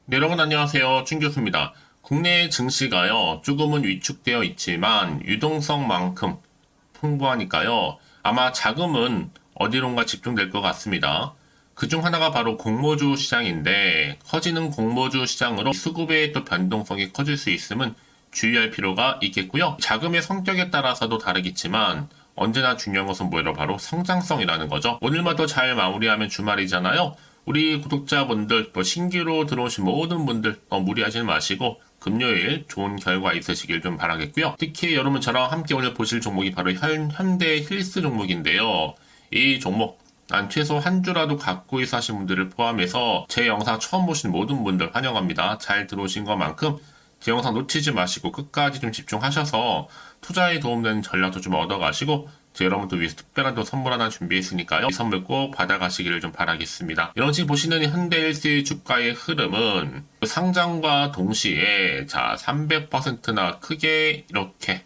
네, 여러분 안녕하세요. 춘 교수입니다. 국내 증시가요, 조금은 위축되어 있지만 유동성만큼 풍부하니까요. 아마 자금은 어디론가 집중될 것 같습니다. 그중 하나가 바로 공모주 시장인데 커지는 공모주 시장으로 수급의 또 변동성이 커질 수 있음은 주의할 필요가 있겠고요. 자금의 성격에 따라서도 다르겠지만 언제나 중요한 것은 뭐예요? 바로 성장성이라는 거죠. 오늘만 더 잘 마무리하면 주말이잖아요. 우리 구독자분들 또 신규로 들어오신 모든 분들 무리하지 마시고 금요일 좋은 결과 있으시길 좀 바라겠고요. 특히 여러분처럼 함께 오늘 보실 종목이 바로 현대 힐스 종목인데요. 이 종목 난 최소 한 주라도 갖고 있어 하신 분들을 포함해서 제 영상 처음 보신 모든 분들 환영합니다. 잘 들어오신 것만큼 제 영상 놓치지 마시고 끝까지 좀 집중하셔서 투자에 도움되는 전략도 좀 얻어가시고 여러분들 위해서 특별한 또 선물 하나 준비했으니까요. 이 선물 꼭 받아가시기를 좀 바라겠습니다. 이런 지금 보시는 현대일스의 주가의 흐름은 상장과 동시에 300%나 크게 이렇게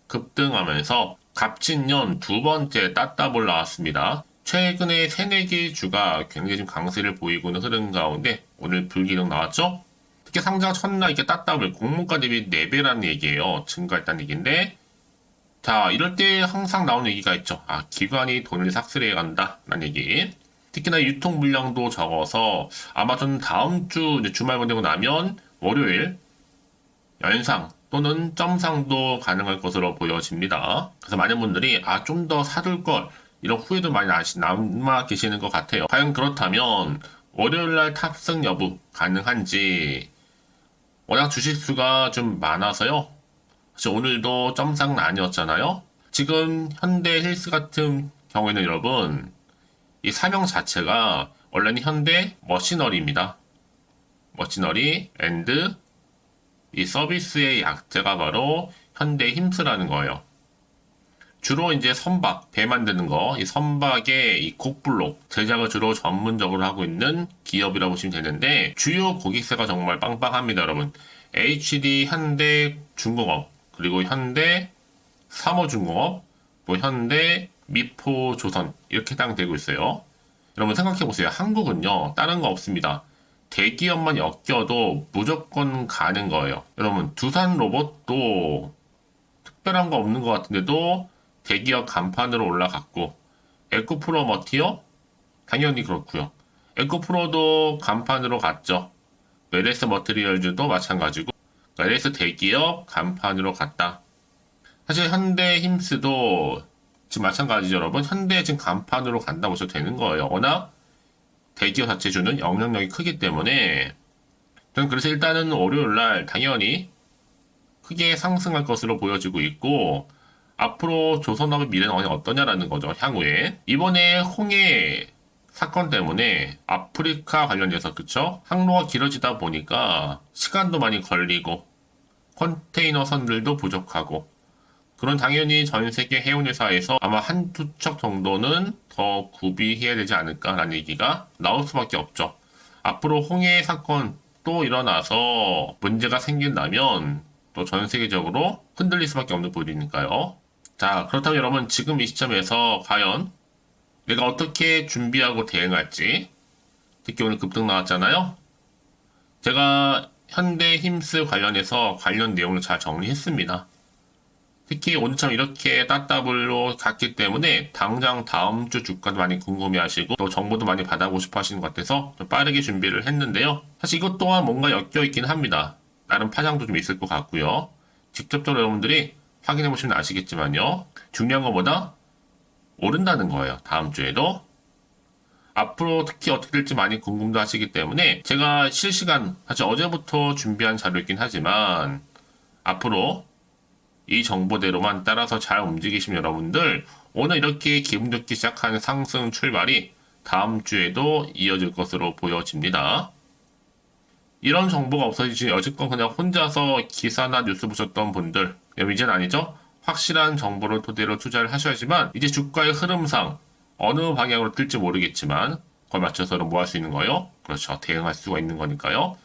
급등하면서 갑진년 두 번째 따따블 나왔습니다. 최근에 3-4개의 주가 굉장히 좀 강세를 보이고 있는 흐름 가운데 오늘 불기둥 나왔죠? 특히 상장 첫날 이렇게 따따블 공모가 대비 4배라는 얘기예요. 증가했다는 얘기인데 이럴 때 항상 나오는 얘기가 있죠. 기관이 돈을 삭스레해 간다. 라는 얘기. 특히나 유통 물량도 적어서 아마 전 다음 주 주말 보내고 나면 월요일 연상 또는 점상도 가능할 것으로 보여집니다. 그래서 많은 분들이 좀 더 사둘 걸 이런 후회도 많이 남아 계시는 것 같아요. 과연 그렇다면 월요일날 탑승 여부 가능한지 워낙 주식수가 좀 많아서요. 사실 오늘도 점상은 아니었잖아요. 지금 현대 힐스 같은 경우에는 여러분 이 사명 자체가 원래는 현대 머시너리입니다. 머시너리 앤드 이 서비스의 약자가 바로 현대 힘스라는 거예요. 주로 이제 선박, 배 만드는 거, 이 선박의 이 곡블록 제작을 주로 전문적으로 하고 있는 기업이라고 보시면 되는데 주요 고객사가 정말 빵빵합니다, 여러분. HD 현대 중공업 그리고 현대 삼호중공업, 뭐 현대 미포조선 이렇게 해당되고 있어요. 여러분 생각해보세요. 한국은요 다른 거 없습니다. 대기업만 엮여도 무조건 가는 거예요. 여러분 두산 로봇도 특별한 거 없는 것 같은데도 대기업 간판으로 올라갔고 에코프로 머티어 당연히 그렇고요. 에코프로도 간판으로 갔죠. LS 머티리얼즈도 마찬가지고 LS 대기업 간판으로 갔다. 사실 현대 힘스도 지금 마찬가지죠, 여러분. 현대 지금 간판으로 간다고 보셔도 되는 거예요. 워낙 대기업 자체 주는 영향력이 크기 때문에 저는 그래서 일단은 월요일날 당연히 크게 상승할 것으로 보여지고 있고 앞으로 조선업의 미래는 어떠냐라는 거죠, 향후에. 이번에 홍해 사건 때문에 아프리카 관련돼서 그쵸? 항로가 길어지다 보니까 시간도 많이 걸리고 컨테이너 선들도 부족하고 그런 당연히 전 세계 해운회사에서 아마 한두 척 정도는 더 구비해야 되지 않을까라는 얘기가 나올 수밖에 없죠. 앞으로 홍해 사건 또 일어나서 문제가 생긴다면 또 전 세계적으로 흔들릴 수밖에 없는 부분이니까요. 그렇다면 여러분 지금 이 시점에서 과연 내가 어떻게 준비하고 대응할지 특히 오늘 급등 나왔잖아요. 제가 현대 힘스 관련해서 관련 내용을 잘 정리했습니다. 특히 오늘처럼 이렇게 따따블로 갔기 때문에 당장 다음 주 주가도 많이 궁금해 하시고 또 정보도 많이 받아보고 싶어 하시는 것 같아서 좀 빠르게 준비를 했는데요. 사실 이것 또한 뭔가 엮여 있긴 합니다. 나름 파장도 좀 있을 것 같고요. 직접적으로 여러분들이 확인해 보시면 아시겠지만요. 중요한 것보다 오른다는 거예요. 다음 주에도. 앞으로 특히 어떻게 될지 많이 궁금도 하시기 때문에 제가 실시간 사실 어제부터 준비한 자료이긴 하지만 앞으로 이 정보대로만 따라서 잘 움직이시면 여러분들 오늘 이렇게 기분 좋게 시작한 상승 출발이 다음 주에도 이어질 것으로 보여집니다. 이런 정보가 없어지지 여지껏 그냥 혼자서 기사나 뉴스 보셨던 분들 이제는 아니죠? 확실한 정보를 토대로 투자를 하셔야지만 이제 주가의 흐름상 어느 방향으로 뜰지 모르겠지만 그걸 맞춰서 뭐 할 수 있는 거예요? 그렇죠. 대응할 수가 있는 거니까요.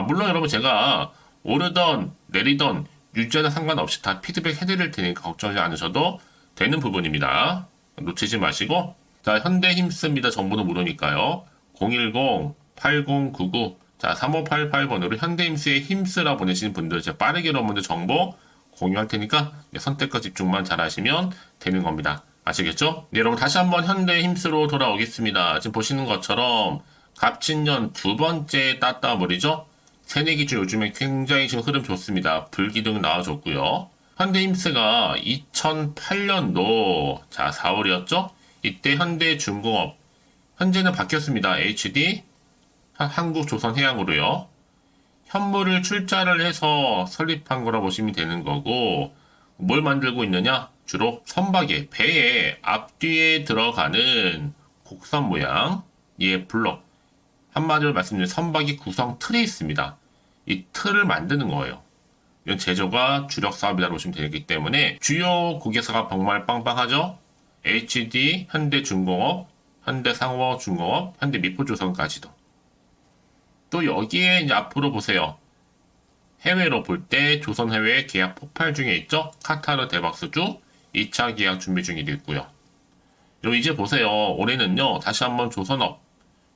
물론 여러분 제가 오르던 내리던 유지하는 상관없이 다 피드백 해드릴 테니까 걱정하지 않으셔도 되는 부분입니다. 놓치지 마시고 현대 힘씁니다. 정보도 모르니까요. 010-8099 자, 3588번으로 현대힘스에 힘쓰라 보내신 분들, 제가 빠르게 여러분들 정보 공유할 테니까 선택과 집중만 잘 하시면 되는 겁니다. 아시겠죠? 네, 여러분 다시 한번 현대힘스로 돌아오겠습니다. 지금 보시는 것처럼 갑진년 두 번째 따따블이죠. 새내기주 요즘에 굉장히 지금 흐름 좋습니다. 불기둥 나와줬고요. 현대힘스가 2008년도 자 4월이었죠. 이때 현대중공업 현재는 바뀌었습니다. HD 한국조선해양으로요. 현물을 출자를 해서 설립한 거라 보시면 되는 거고, 뭘 만들고 있느냐? 주로 선박에 배에 앞뒤에 들어가는 곡선 모양 예 블록, 한마디로 말씀드리면 선박이 구성 틀이 있습니다. 이 틀을 만드는 거예요. 이런 제조가 주력 사업이라고 보시면 되기 때문에 주요 고객사가 정말 빵빵하죠. HD, 현대중공업, 현대상호중공업, 현대미포조선까지도. 또 여기에 이제 앞으로 보세요. 해외로 볼 때 조선 해외 계약 폭발 중에 있죠. 카타르 대박스주 2차 계약 준비 중이도 있고요. 그리고 이제 보세요. 올해는요. 다시 한번 조선업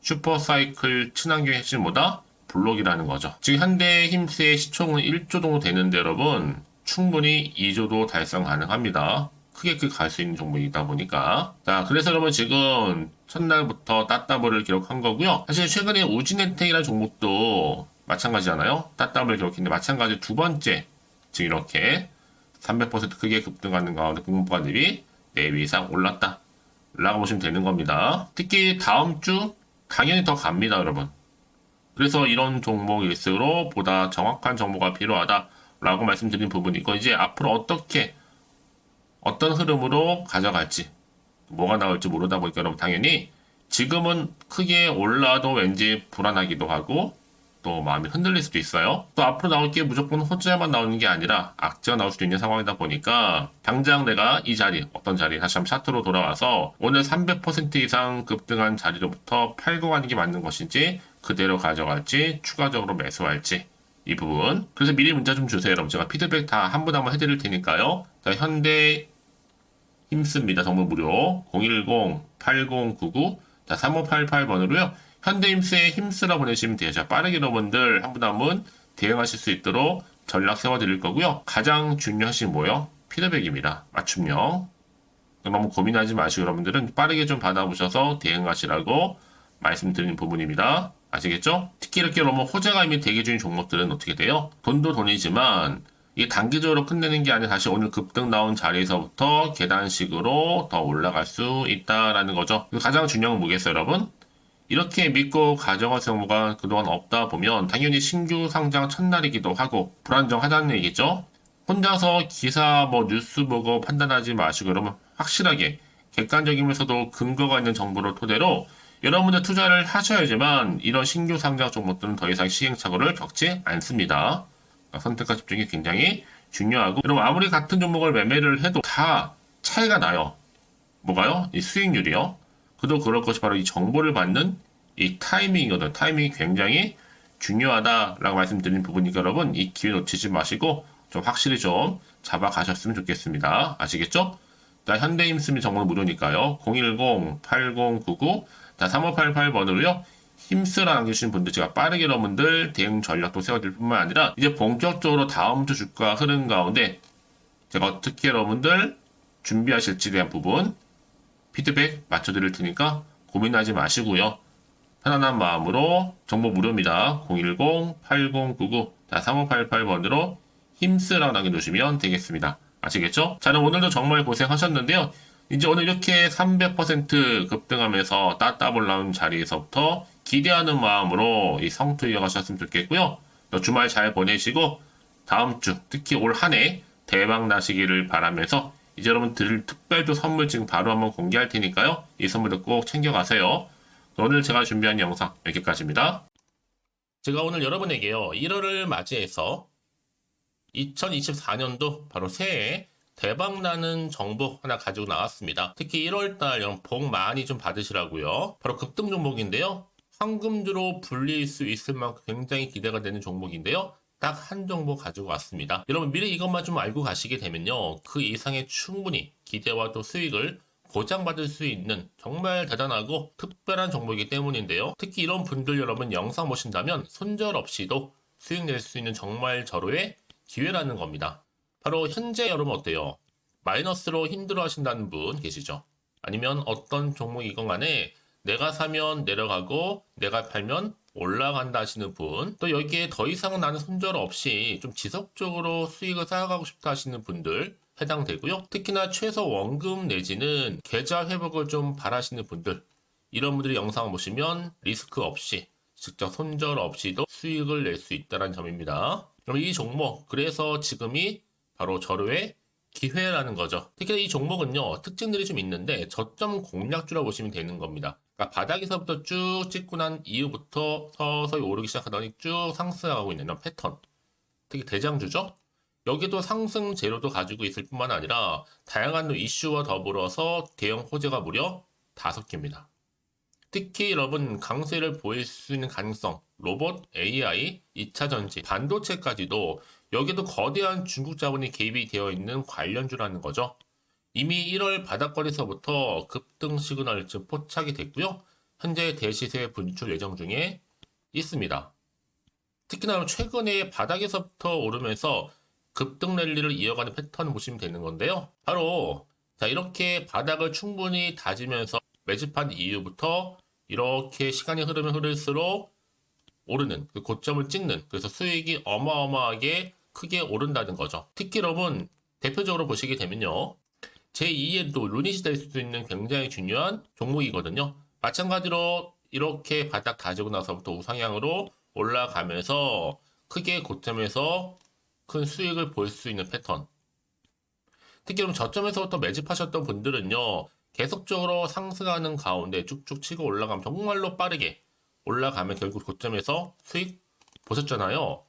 슈퍼사이클 친환경 핵심보다 블록이라는 거죠. 지금 현대힘스의 시총은 1조 정도 되는데 여러분 충분히 2조도 달성 가능합니다. 크게 갈 수 있는 종목이다 보니까. 자, 그래서 여러분 지금 첫날부터 따따블을 기록한 거고요. 사실 최근에 우진엔텍이라는 종목도 마찬가지잖아요. 따따블을 기록했는데 마찬가지 두 번째 지금 이렇게 300% 크게 급등하는 가운데 공모가 대비 4배 이상 올랐다 라고 보시면 되는 겁니다. 특히 다음 주 당연히 더 갑니다 여러분. 그래서 이런 종목일수록 보다 정확한 정보가 필요하다라고 말씀드린 부분이고, 이제 앞으로 어떤 흐름으로 가져갈지, 뭐가 나올지 모르다 보니까 여러분 당연히 지금은 크게 올라도 왠지 불안하기도 하고 또 마음이 흔들릴 수도 있어요. 또 앞으로 나올 게 무조건 호재만 나오는 게 아니라 악재가 나올 수도 있는 상황이다 보니까 당장 내가 이 자리, 어떤 자리, 다시 한번 차트로 돌아와서 오늘 300% 이상 급등한 자리로부터 팔고 가는 게 맞는 것인지 그대로 가져갈지 추가적으로 매수할지 이 부분. 그래서 미리 문자 좀 주세요 여러분. 제가 피드백 다 한 분 한 분 해드릴 테니까요. 자, 현대 힘씁니다. 정보 무료 010-8099 자 3588번으로요. 현대힘스에 힘쓰라 보내시면 돼요. 자, 빠르게 여러분들 한 분 한 분 대응하실 수 있도록 전략 세워드릴 거고요. 가장 중요하신 뭐요? 피드백입니다. 맞춤형. 너무 고민하지 마시고 여러분들은 빠르게 좀 받아보셔서 대응하시라고 말씀드리는 부분입니다. 아시겠죠? 특히 이렇게 너무 호재가 이미 대기 중인 종목들은 어떻게 돼요? 돈도 돈이지만 이게 단기적으로 끝내는 게 아니라 다시 오늘 급등 나온 자리에서부터 계단식으로 더 올라갈 수 있다라는 거죠. 가장 중요한 건 뭐겠어요, 여러분? 이렇게 믿고 가져갈 경우가 그동안 없다 보면 당연히 신규 상장 첫날이기도 하고 불안정하다는 얘기죠. 혼자서 기사 뉴스 보고 판단하지 마시고 여러분 확실하게 객관적이면서도 근거가 있는 정보를 토대로 여러분들 투자를 하셔야지만 이런 신규 상장 종목들은 더 이상 시행착오를 겪지 않습니다. 선택과 집중이 굉장히 중요하고 여러분 아무리 같은 종목을 매매를 해도 다 차이가 나요. 뭐가요? 이 수익률이요. 그도 그럴 것이 바로 이 정보를 받는 이 타이밍이거든요. 타이밍이 굉장히 중요하다라고 말씀드린 부분이니까 여러분 이 기회 놓치지 마시고 좀 확실히 좀 잡아가셨으면 좋겠습니다. 아시겠죠? 자, 현대힘스미 정보는 무료니까요. 010-8099 자, 3588번으로요. 힘쓰라 남겨주신 분들 제가 빠르게 여러분들 대응 전략도 세워드릴 뿐만 아니라 이제 본격적으로 다음 주 주가 흐름 가운데 제가 어떻게 여러분들 준비하실지에 대한 부분 피드백 맞춰드릴 테니까 고민하지 마시고요. 편안한 마음으로 정보 무료입니다. 010-8099 자, 3588번으로 힘쓰라 남겨주시면 되겠습니다. 아시겠죠? 자, 그럼 오늘도 정말 고생하셨는데요. 이제 오늘 이렇게 300% 급등하면서 따따블 나온 자리에서부터 기대하는 마음으로 이 성투 이어가셨으면 좋겠고요. 또 주말 잘 보내시고 다음 주 특히 올 한 해 대박 나시기를 바라면서 이제 여러분 드릴 특별도 선물 지금 바로 한번 공개할 테니까요. 이 선물도 꼭 챙겨가세요. 오늘 제가 준비한 영상 여기까지입니다. 제가 오늘 여러분에게요. 1월을 맞이해서 2024년도 바로 새해 대박나는 정보 하나 가지고 나왔습니다. 특히 1월달 복 많이 좀 받으시라고요. 바로 급등 종목인데요. 황금주로 불릴 수 있을 만큼 굉장히 기대가 되는 종목인데요. 딱 한 종목 가지고 왔습니다. 여러분 미리 이것만 좀 알고 가시게 되면요. 그 이상의 충분히 기대와 또 수익을 보장받을 수 있는 정말 대단하고 특별한 종목이기 때문인데요. 특히 이런 분들 여러분 영상 보신다면 손절없이도 수익 낼 수 있는 정말 절호의 기회라는 겁니다. 바로 현재 여러분 어때요? 마이너스로 힘들어 하신다는 분 계시죠? 아니면 어떤 종목이건 간에 내가 사면 내려가고 내가 팔면 올라간다 하시는 분, 또 여기에 더 이상 나는 손절 없이 좀 지속적으로 수익을 쌓아가고 싶다 하시는 분들 해당되고요. 특히나 최소 원금 내지는 계좌 회복을 좀 바라시는 분들, 이런 분들이 영상을 보시면 리스크 없이 직접 손절 없이도 수익을 낼 수 있다는 점입니다. 그럼 이 종목, 그래서 지금이 바로 절호의 기회라는 거죠. 특히 이 종목은요, 특징들이 좀 있는데 저점 공략주라고 보시면 되는 겁니다. 그러니까 바닥에서부터 쭉 찍고 난 이후부터 서서히 오르기 시작하더니 쭉 상승하고 있는 이런 패턴. 특히 대장주죠. 여기도 상승 재료도 가지고 있을 뿐만 아니라 다양한 이슈와 더불어서 대형 호재가 무려 5개입니다. 특히 여러분 강세를 보일 수 있는 가능성, 로봇, AI, 2차 전지, 반도체까지도 여기도 거대한 중국 자본이 개입이 되어 있는 관련주라는 거죠. 이미 1월 바닥권에서부터 급등 시그널 즉 포착이 됐고요. 현재 대시세 분출 예정 중에 있습니다. 특히나 최근에 바닥에서부터 오르면서 급등 랠리를 이어가는 패턴을 보시면 되는 건데요. 바로 자 이렇게 바닥을 충분히 다지면서 매집한 이후부터 이렇게 시간이 흐르면 흐를수록 오르는 그 고점을 찍는, 그래서 수익이 어마어마하게 크게 오른다는 거죠. 특히 여러분 대표적으로 보시게 되면요, 제2의 또 루닛이 될 수도 있는 굉장히 중요한 종목이거든요. 마찬가지로 이렇게 바닥 다지고 나서부터 우상향으로 올라가면서 크게 고점에서 큰 수익을 볼 수 있는 패턴. 특히 그럼 저점에서부터 매집하셨던 분들은요, 계속적으로 상승하는 가운데 쭉쭉 치고 올라가면 정말로 빠르게 올라가면 결국 고점에서 수익 보셨잖아요.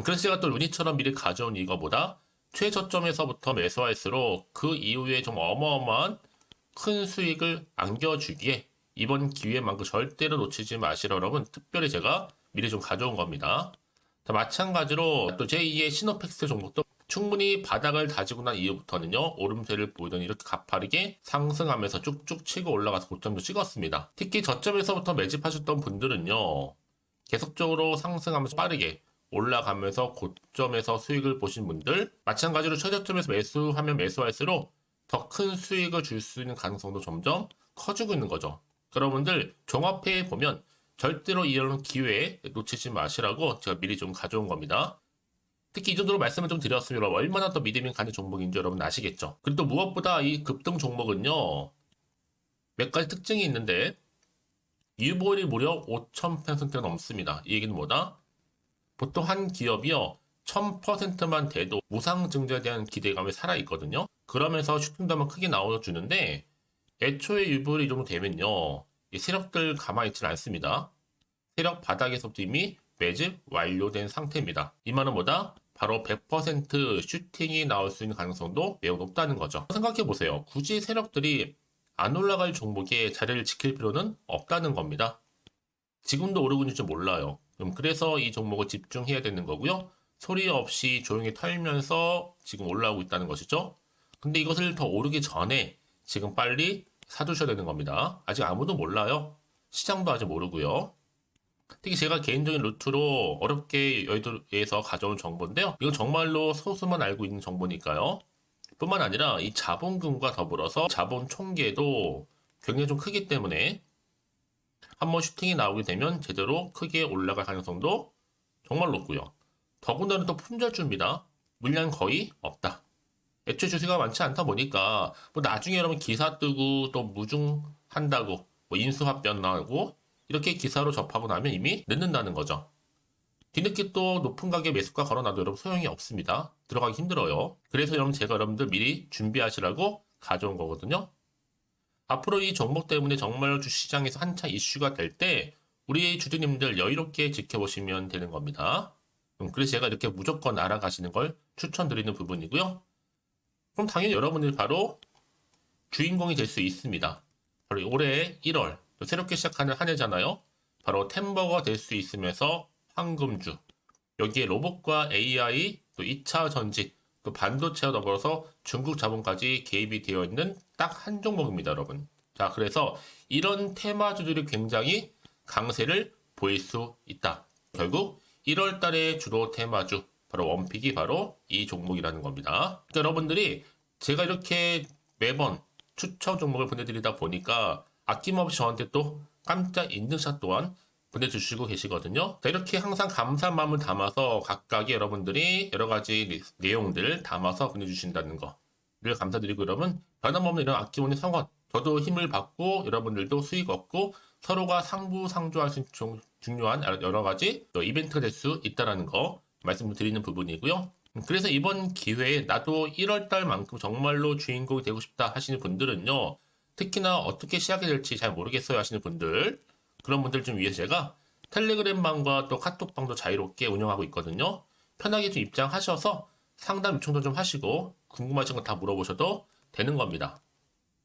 그래서 제가 또 루니처럼 미리 가져온 이거보다 최저점에서부터 매수할수록 그 이후에 좀 어마어마한 큰 수익을 안겨주기에 이번 기회만큼 절대로 놓치지 마시라 여러분 특별히 제가 미리 좀 가져온 겁니다. 자, 마찬가지로 또 제2의 시노팩스 종목도 충분히 바닥을 다지고 난 이후부터는요, 오름세를 보이더니 이렇게 가파르게 상승하면서 쭉쭉 치고 올라가서 고점도 찍었습니다. 특히 저점에서부터 매집하셨던 분들은요, 계속적으로 상승하면서 빠르게 올라가면서 고점에서 수익을 보신 분들, 마찬가지로 최저점에서 매수하면 매수할수록 더 큰 수익을 줄 수 있는 가능성도 점점 커지고 있는 거죠. 여러분들 종합해 보면 절대로 이런 기회에 놓치지 마시라고 제가 미리 좀 가져온 겁니다. 특히 이 정도로 말씀을 좀 드렸으면 얼마나 더 믿음이 가는 종목인지 여러분 아시겠죠? 그리고 또 무엇보다 이 급등 종목은요, 몇 가지 특징이 있는데 유보율이 무려 5,000%가 넘습니다. 이 얘기는 뭐다? 보통 한 기업이요 1000%만 돼도 무상증자에 대한 기대감이 살아있거든요. 그러면서 슈팅도 한번 크게 나와주는데 애초에 유보율이 이 정도 되면요, 이 세력들 가만히 있지 않습니다. 세력 바닥에서부터 이미 매집 완료된 상태입니다. 이 말은 뭐다? 바로 100% 슈팅이 나올 수 있는 가능성도 매우 높다는 거죠. 생각해보세요. 굳이 세력들이 안 올라갈 종목에 자리를 지킬 필요는 없다는 겁니다. 지금도 오르고 있는지 몰라요. 그래서 이 종목을 집중해야 되는 거고요. 소리 없이 조용히 털면서 지금 올라오고 있다는 것이죠. 근데 이것을 더 오르기 전에 지금 빨리 사두셔야 되는 겁니다. 아직 아무도 몰라요. 시장도 아직 모르고요. 특히 제가 개인적인 루트로 어렵게 여의도에서 가져온 정보인데요. 이건 정말로 소수만 알고 있는 정보니까요. 뿐만 아니라 이 자본금과 더불어서 자본 총계도 굉장히 좀 크기 때문에 한번 슈팅이 나오게 되면 제대로 크게 올라갈 가능성도 정말 높고요. 더군다나 또 품절주입니다. 물량 거의 없다. 애초에 주식가 많지 않다 보니까 뭐 나중에 여러분 기사 뜨고 또 무중한다고 뭐 인수합병 나오고 이렇게 기사로 접하고 나면 이미 늦는다는 거죠. 뒤늦게 또 높은 가격에 매수가 걸어놔도 여러분 소용이 없습니다. 들어가기 힘들어요. 그래서 여러분 제가 여러분들 미리 준비하시라고 가져온 거거든요. 앞으로 이 종목 때문에 정말 주시장에서 한창 이슈가 될 때 우리 주주님들 여유롭게 지켜보시면 되는 겁니다. 그래서 제가 이렇게 무조건 알아가시는 걸 추천드리는 부분이고요. 그럼 당연히 여러분들이 바로 주인공이 될 수 있습니다. 바로 올해 1월 또 새롭게 시작하는 한 해잖아요. 바로 템버가 될 수 있으면서 황금주, 여기에 로봇과 AI, 또 2차 전지, 또 반도체와 더불어서 중국 자본까지 개입이 되어 있는 딱 한 종목입니다, 여러분. 자, 그래서 이런 테마주들이 굉장히 강세를 보일 수 있다. 결국 1월 달에 주로 테마주, 바로 원픽이 바로 이 종목이라는 겁니다. 그러니까 여러분들이 제가 이렇게 매번 추천 종목을 보내드리다 보니까 아낌없이 저한테 또 깜짝 인증샷 또한 보내주시고 계시거든요. 자, 이렇게 항상 감사한 마음을 담아서 각각의 여러분들이 여러 가지 내용들 담아서 보내주신다는 거를 감사드리고, 여러분 변함없는 이런 아낌없는 성원, 저도 힘을 받고 여러분들도 수익 얻고 서로가 상부상조할 수 있는 중요한 여러 가지 이벤트가 될 수 있다는 거 말씀드리는 부분이고요. 그래서 이번 기회에 나도 1월 달만큼 정말로 주인공이 되고 싶다 하시는 분들은요, 특히나 어떻게 시작이 될지 잘 모르겠어요 하시는 분들, 그런 분들 좀 위해서 제가 텔레그램 방과 또 카톡방도 자유롭게 운영하고 있거든요. 편하게 좀 입장하셔서 상담 요청도 좀 하시고 궁금하신 거 다 물어보셔도 되는 겁니다.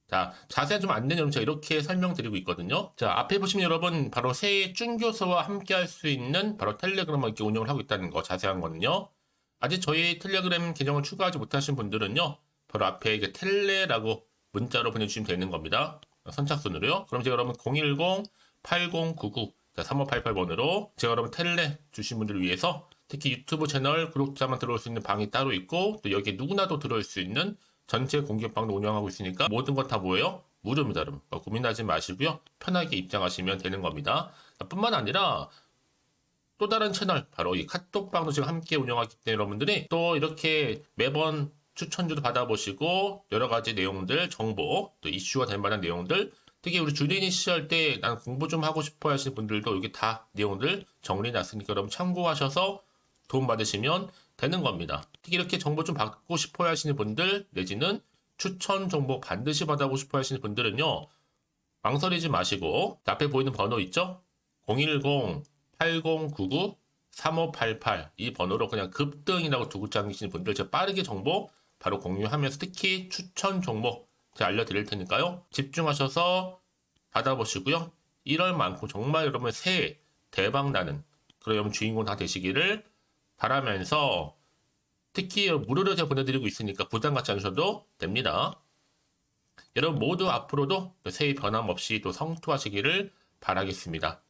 자, 자세한 좀 안내 내용 제가 이렇게 설명드리고 있거든요. 자, 앞에 보시면 여러분 바로 새해 쭌교수와 함께 할 수 있는 바로 텔레그램을 이렇게 운영을 하고 있다는 거, 자세한 거는요. 아직 저희 텔레그램 계정을 추가하지 못하신 분들은요, 바로 앞에 이제 텔레라고 문자로 보내주시면 되는 겁니다. 선착순으로요. 그럼 제가 여러분 010-8099-3588번으로 제가 여러분 텔레 주신 분들을 위해서 특히 유튜브 채널 구독자만 들어올 수 있는 방이 따로 있고, 또 여기에 누구나도 들어올 수 있는 전체 공개방도 운영하고 있으니까 모든 것 다 뭐예요? 무료입니다, 여러분. 고민하지 마시고요. 편하게 입장하시면 되는 겁니다. 뿐만 아니라 또 다른 채널, 바로 이 카톡방도 지금 함께 운영하기 때문에 여러분들이 또 이렇게 매번 추천주도 받아보시고 여러 가지 내용들, 정보, 또 이슈가 될 만한 내용들, 특히 우리 주린이 시절 때 난 공부 좀 하고 싶어 하시는 분들도 여기 다 내용들 정리해놨으니까 여러분 참고하셔서 도움 받으시면 되는 겁니다. 특히 이렇게 정보 좀 받고 싶어 하시는 분들, 내지는 추천 정보 반드시 받아보고 싶어 하시는 분들은요, 망설이지 마시고 앞에 보이는 번호 있죠? 010-8099-3588 이 번호로 그냥 급등이라고 두고 당기시는 분들 제가 빠르게 정보 바로 공유하면서 특히 추천 종목 제가 알려드릴 테니까요. 집중하셔서 받아보시고요. 1월만큼 정말 여러분 새해 대박나는 그런 여러분 주인공 다 되시기를 바라면서, 특히 무료로 제가 보내드리고 있으니까 부담 갖지 않으셔도 됩니다. 여러분 모두 앞으로도 새해 변함없이 또 성투하시기를 바라겠습니다.